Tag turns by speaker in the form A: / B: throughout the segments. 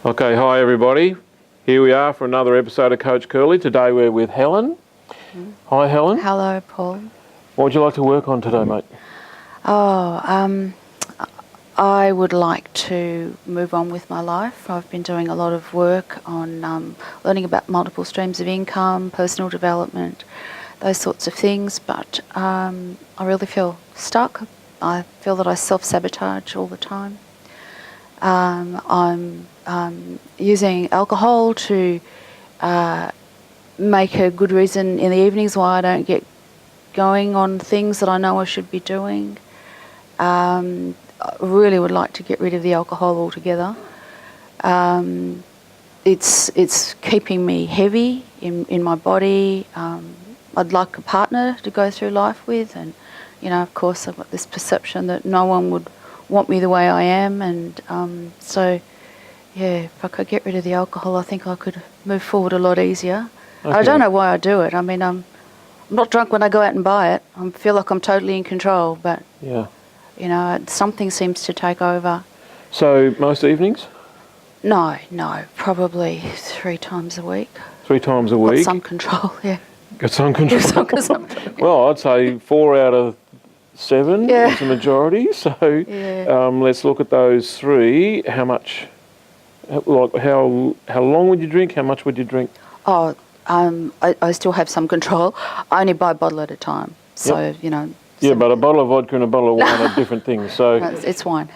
A: Okay, hi everybody. Here we are for another episode of Coach Curly. Today we're with Helen. Hi Helen.
B: Hello, Paul.
A: What would you like to work on today, mate?
B: I would like to move on with my life. I've been doing a lot of work on learning about multiple streams of income, personal development, those sorts of things, but I really feel stuck. I feel that I self-sabotage all the time. I'm using alcohol to make a good reason in the evenings why I don't get going on things that I know I should be doing. I really would like to get rid of the alcohol altogether. It's keeping me heavy in my body. I'd like a partner to go through life with, and of course I've got this perception that no one would want me the way I am, and if I could get rid of the alcohol, I think I could move forward a lot easier. Okay. I don't know why I do it. I mean, I'm not drunk when I go out and buy it. I feel like I'm totally in control, but something seems to take over.
A: So most evenings?
B: No, probably 3 times a week.
A: 3 times a week?
B: Got some control, yeah.
A: Got some control? Well, I'd say 4 out of 7 is the majority. So let's look at those 3. How much? How long would you drink? How much would you drink?
B: Oh, I still have some control. I only buy a bottle at a time. So,
A: Yeah, but a bottle of vodka and a bottle of wine are different things. So
B: no, it's wine.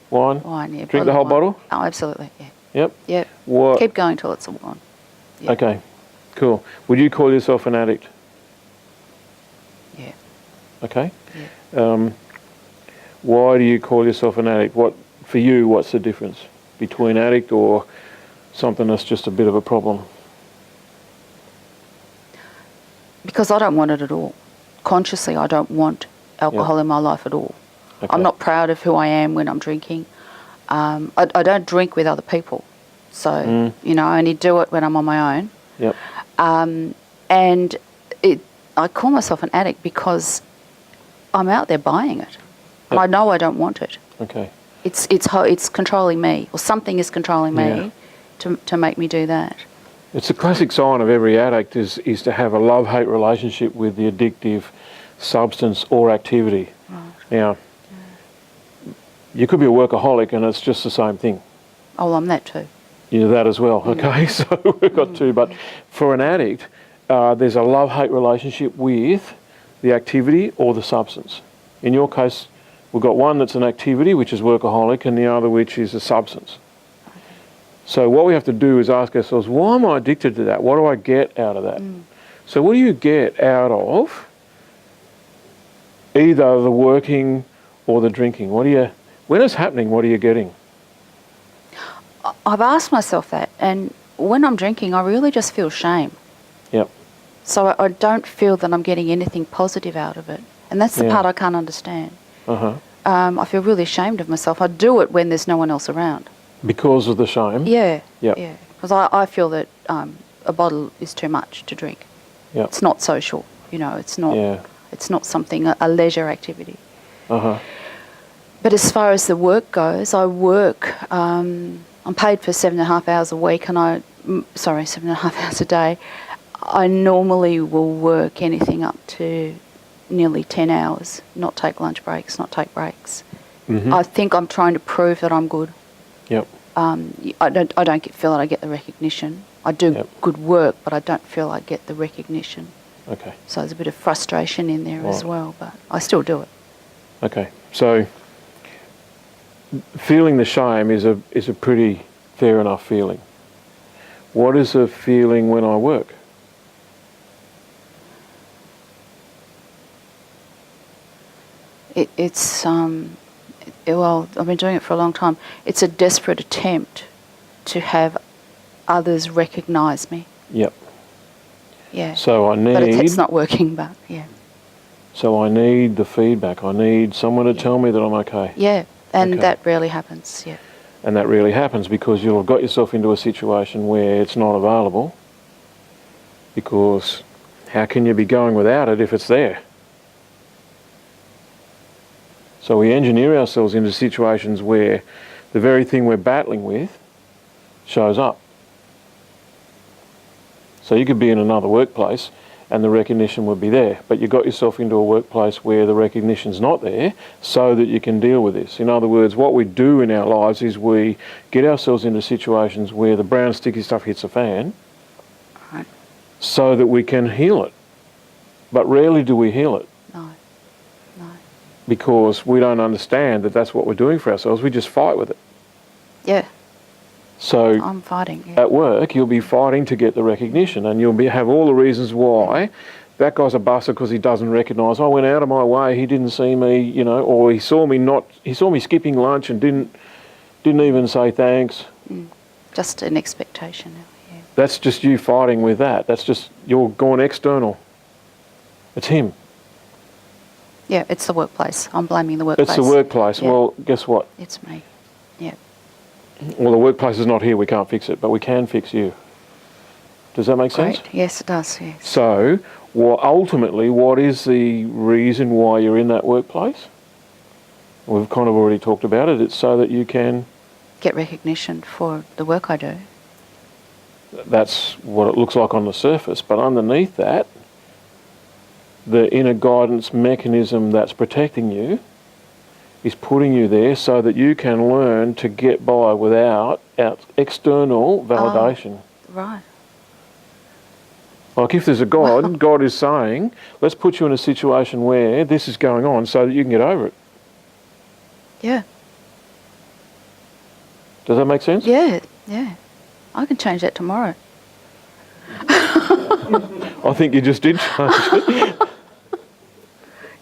A: Wine?
B: Wine, yeah.
A: Drink the whole bottle?
B: Oh, absolutely, yeah.
A: Yep.
B: Yep.
A: What?
B: Keep going till it's all gone. Yep.
A: Okay, cool. Would you call yourself an addict?
B: Yeah.
A: Okay.
B: Yeah.
A: Why do you call yourself an addict? For you, what's the difference between addict or something that's just a bit of a problem?
B: Because I don't want it at all. Consciously, I don't want alcohol in my life at all. Okay. I'm not proud of who I am when I'm drinking. I don't drink with other people. So, I only do it when I'm on my own.
A: Yep.
B: And I call myself an addict because I'm out there buying it. And I know I don't want it.
A: Okay.
B: It's controlling me, or something is controlling me to make me do that.
A: It's a classic sign of every addict is to have a love-hate relationship with the addictive substance or activity.
B: Right.
A: Now, you could be a workaholic and it's just the same thing.
B: Oh, I'm that too.
A: You're that as well, okay? So we've got 2. But for an addict, there's a love-hate relationship with the activity or the substance. In your case, we've got one that's an activity, which is workaholic, and the other which is a substance. So what we have to do is ask ourselves, why am I addicted to that? What do I get out of that? So what do you get out of either the working or the drinking? When it's happening, what are you getting?
B: I've asked myself that, and when I'm drinking, I really just feel shame.
A: Yep.
B: So I don't feel that I'm getting anything positive out of it. And that's the part I can't understand.
A: Uh-huh.
B: I feel really ashamed of myself. I do it when there's no one else around. Because
A: of the shame?
B: Yeah.
A: Yep.
B: Yeah. Because I feel that a bottle is too much to drink.
A: Yep.
B: It's not social. It's not something, a leisure activity.
A: Uh-huh.
B: But as far as the work goes, I work, I'm paid for 7.5 hours a week, 7.5 hours a day. I normally will work anything up to nearly 10 hours, not take lunch breaks, not take breaks. Mm-hmm. I think I'm trying to prove that I'm good.
A: Yep.
B: I don't feel that I get the recognition. I do good work, but I don't feel I get the recognition.
A: Okay.
B: So there's a bit of frustration in there as well, but I still do it.
A: Okay. So feeling the shame is a pretty fair enough feeling. What is a feeling when I work?
B: Well, I've been doing it for a long time. It's a desperate attempt to have others recognise me.
A: Yep.
B: Yeah.
A: So
B: But it's not working, but yeah.
A: So I need the feedback. I need someone to tell me that I'm okay.
B: Yeah, and that rarely happens, yeah.
A: And that rarely happens because you'll have got yourself into a situation where it's not available, because how can you be going without it if it's there? So we engineer ourselves into situations where the very thing we're battling with shows up. So you could be in another workplace and the recognition would be there, but you got yourself into a workplace where the recognition's not there so that you can deal with this. In other words, what we do in our lives is we get ourselves into situations where the brown sticky stuff hits the fan so that we can heal it. But rarely do we heal it.
B: No.
A: Because we don't understand that that's what we're doing for ourselves. We just fight with it.
B: Yeah.
A: So
B: I'm fighting. Yeah.
A: at work, you'll be fighting to get the recognition, and you'll have all the reasons why. That guy's a buster because he doesn't recognise. I went out of my way. He didn't see me, or he saw me skipping lunch and didn't even say thanks.
B: Just an expectation. Yeah.
A: That's just you fighting with that. That's just you're going external. It's him.
B: Yeah, it's the workplace. I'm blaming the workplace.
A: It's the workplace.
B: Yeah.
A: Well, guess what?
B: It's me. Yeah.
A: Well, the workplace is not here. We can't fix it, but we can fix you. Does that make sense?
B: Great. Yes, it does. Yes.
A: So, ultimately, what is the reason why you're in that workplace? We've kind of already talked about it. It's so that you can
B: get recognition for the work I do.
A: That's what it looks like on the surface, but underneath that, the inner guidance mechanism that's protecting you is putting you there so that you can learn to get by without external validation.
B: Oh, right.
A: Like if there's a God, God is saying, let's put you in a situation where this is going on so that you can get over it.
B: Yeah.
A: Does that make sense?
B: Yeah, yeah. I can change that tomorrow.
A: I think you just did change it.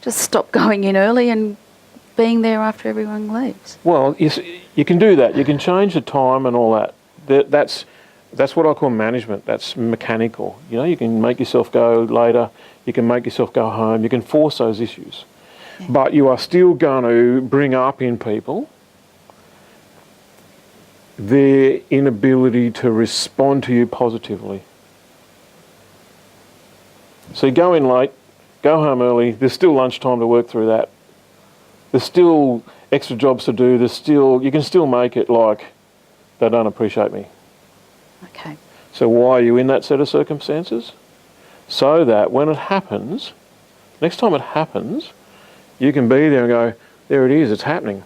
B: Just stop going in early and being there after everyone leaves.
A: Well, you can do that. You can change the time and all that. That's what I call management. That's mechanical. You can make yourself go later. You can make yourself go home. You can force those issues. Yeah. But you are still going to bring up in people their inability to respond to you positively. So you go in late, go home early, there's still lunchtime to work through that. There's still extra jobs to do, you can still make it like they don't appreciate me.
B: Okay.
A: So why are you in that set of circumstances? So that when it happens, next time it happens, you can be there and go, there it is, it's happening.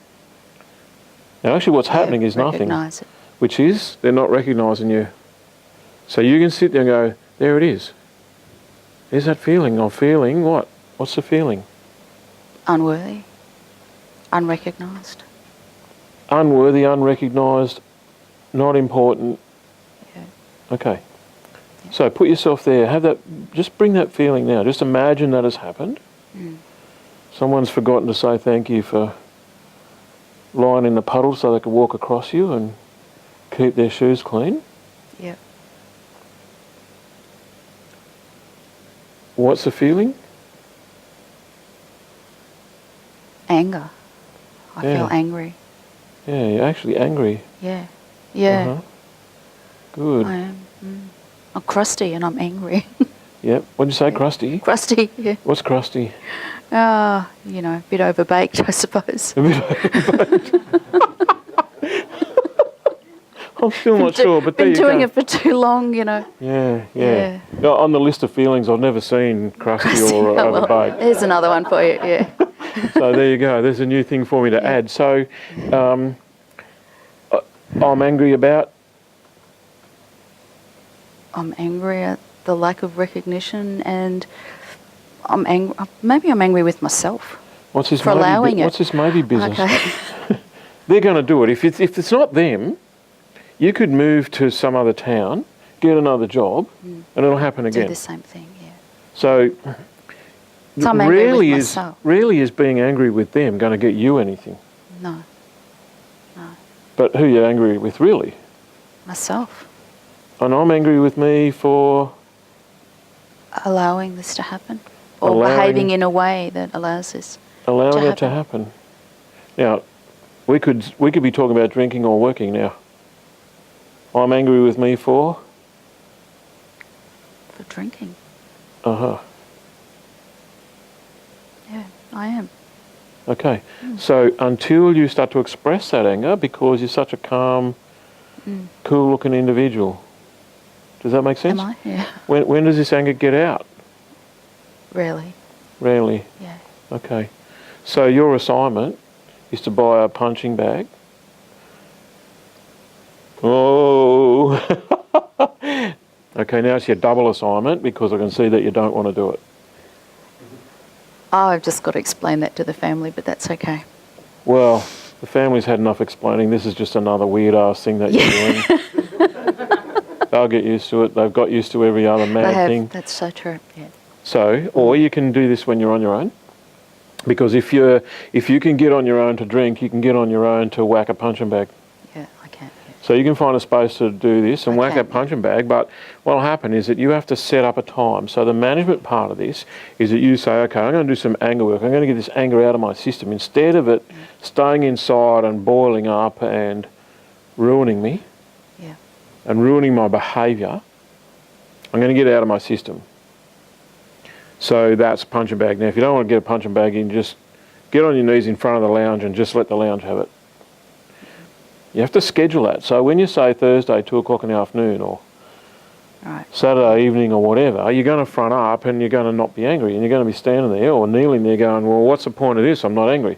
A: Now actually what's happening is nothing, which is they're not recognising you. So you can sit there and go, there it is. There's that feeling. I'm feeling what? What's the feeling?
B: Unworthy. Unrecognised.
A: Unworthy, unrecognised, not important.
B: Yeah.
A: Okay. Yeah. So put yourself there. Just bring that feeling now. Just imagine that has happened. Someone's forgotten to say thank you for lying in the puddle so they could walk across you and keep their shoes clean.
B: Yeah.
A: What's the feeling?
B: Anger. I feel angry.
A: Yeah, you're actually angry.
B: Yeah. Yeah.
A: Uh-huh. Good.
B: I am. I'm crusty and I'm angry.
A: Yep. What did you say, crusty?
B: Crusty, yeah.
A: What's crusty?
B: A bit overbaked, I suppose.
A: A bit overbaked. I'm still not sure, but there you go.
B: Been doing it for too long,
A: Yeah. No, on the list of feelings, I've never seen crusty or overbaked.
B: There's another one for you, yeah.
A: So there you go. There's a new thing for me to add. So I'm angry about?
B: I'm angry at the lack of recognition, and I'm angry. Maybe I'm angry with myself.
A: What's this
B: allowing it?
A: What's this maybe business?
B: Okay.
A: They're going to do it. If it's not them, you could move to some other town, get another job, and it'll happen again.
B: Do the same thing, yeah.
A: So
B: I'm angry with myself.
A: Rarely is being angry with them going to get you anything.
B: No.
A: But who are you angry with, really?
B: Myself.
A: And I'm angry with me for
B: allowing this to happen, or behaving in a way that allows this
A: allowing it to happen. Now, we could be talking about drinking or working now. I'm angry with me for
B: drinking.
A: Uh-huh.
B: Yeah, I am.
A: Okay. So until you start to express that anger, because you're such a calm, cool-looking individual. Does that make sense?
B: Am I? Yeah.
A: When does this anger get out?
B: Rarely.
A: Rarely.
B: Yeah.
A: Okay. So your assignment is to buy a punching bag. Oh. Okay, now it's your double assignment because I can see that you don't want to do it.
B: Oh, I've just got to explain that to the family, but that's okay.
A: Well, the family's had enough explaining. This is just another weird-ass thing that you're doing. They'll get used to it. They've got used to every other mad thing.
B: That's so true, yeah.
A: So, or you can do this when you're on your own. Because if you can get on your own to drink, you can get on your own to whack a punching bag.
B: Yeah, I can. Yeah.
A: So you can find a space to do this and whack a punching bag, but what will happen is that you have to set up a time. So the management part of this is that you say, okay, I'm going to do some anger work. I'm going to get this anger out of my system. Instead of it staying inside and boiling up and ruining me and ruining my behaviour, I'm going to get it out of my system. So that's a punching bag. Now, if you don't want to get a punching bag, you can just get on your knees in front of the lounge and just let the lounge have it. You have to schedule that. So when you say Thursday, 2 o'clock in the afternoon, or Saturday evening or whatever, you're going to front up and you're going to not be angry, and you're going to be standing there or kneeling there going, well, what's the point of this? I'm not angry.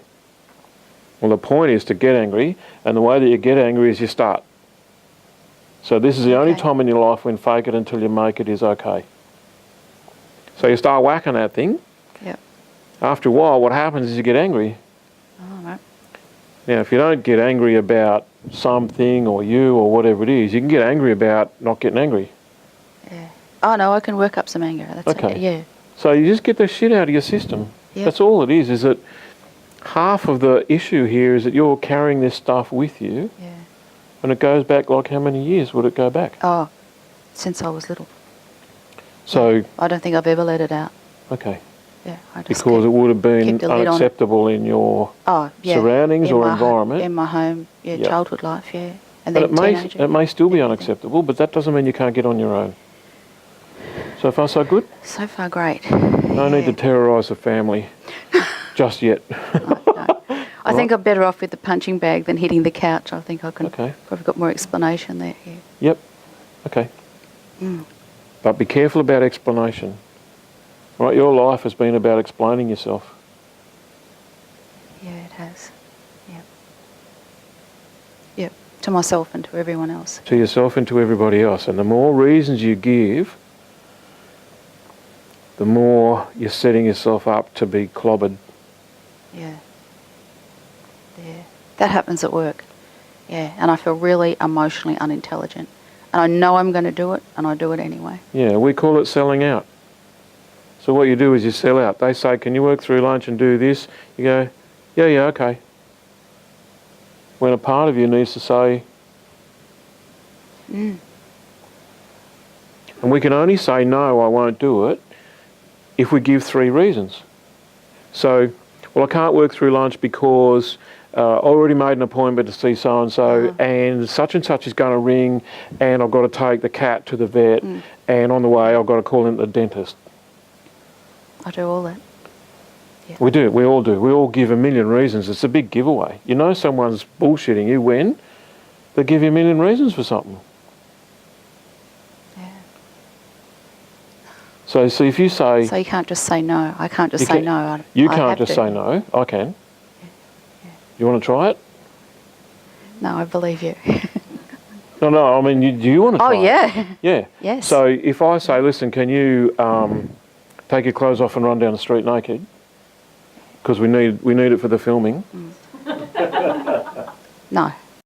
A: Well, the point is to get angry, and the way that you get angry is you start. So this is the only time in your life when fake it until you make it is okay. So you start whacking that thing.
B: Yep.
A: After a while, what happens is you get angry.
B: Oh, right.
A: Now, if you don't get angry about something or you or whatever it is, you can get angry about not getting angry.
B: Yeah. Oh, no, I can work up some anger. That's okay. Yeah.
A: So you just get the shit out of your system. Yep. That's all it is that half of the issue here is that you're carrying this stuff with you.
B: Yeah.
A: And it goes back, like, how many years would it go back?
B: Oh, since I was little.
A: So
B: I don't think I've ever let it out.
A: Okay.
B: Yeah, I just
A: because it would have been unacceptable in your surroundings or environment.
B: In my home, childhood life, yeah. And
A: but
B: then
A: it may still be unacceptable, but that doesn't mean you can't get on your own. So far, so good?
B: So far, great.
A: No need to terrorise the family just yet.
B: No. I think I'm better off with the punching bag than hitting the couch. I think I can probably got more explanation there. Yeah.
A: Yep. Okay. But be careful about explanation. Right, your life has been about explaining yourself.
B: Yeah, it has. Yep. Yep. To myself and to everyone else.
A: To yourself and to everybody else. And the more reasons you give, the more you're setting yourself up to be clobbered.
B: Yeah. Yeah. That happens at work. Yeah. And I feel really emotionally unintelligent. And I know I'm going to do it, and I do it anyway. Yeah,
A: we call it selling out. So what you do is you sell out. They say, can you work through lunch and do this? You go, yeah, okay. When a part of you needs to say... And we can only say, no, I won't do it, if we give 3 reasons. So, well, I can't work through lunch because... I already made an appointment to see so-and-so and such is going to ring and I've got to take the cat to the vet and on the way I've got to call in the dentist.
B: I do all that. Yeah.
A: We do, we all do. We all give a million reasons. It's a big giveaway. You know someone's bullshitting you when they give you a million reasons for something.
B: Yeah.
A: So if you say...
B: So you can't just say no. I can't just say no.
A: You can't just say no. I can. You want to try it?
B: No, I believe you.
A: No, I mean, do you want to try it?
B: Oh, yeah.
A: Yeah.
B: Yes.
A: So if I say, listen, can you take your clothes off and run down the street naked? Because we need it for the filming.
B: No.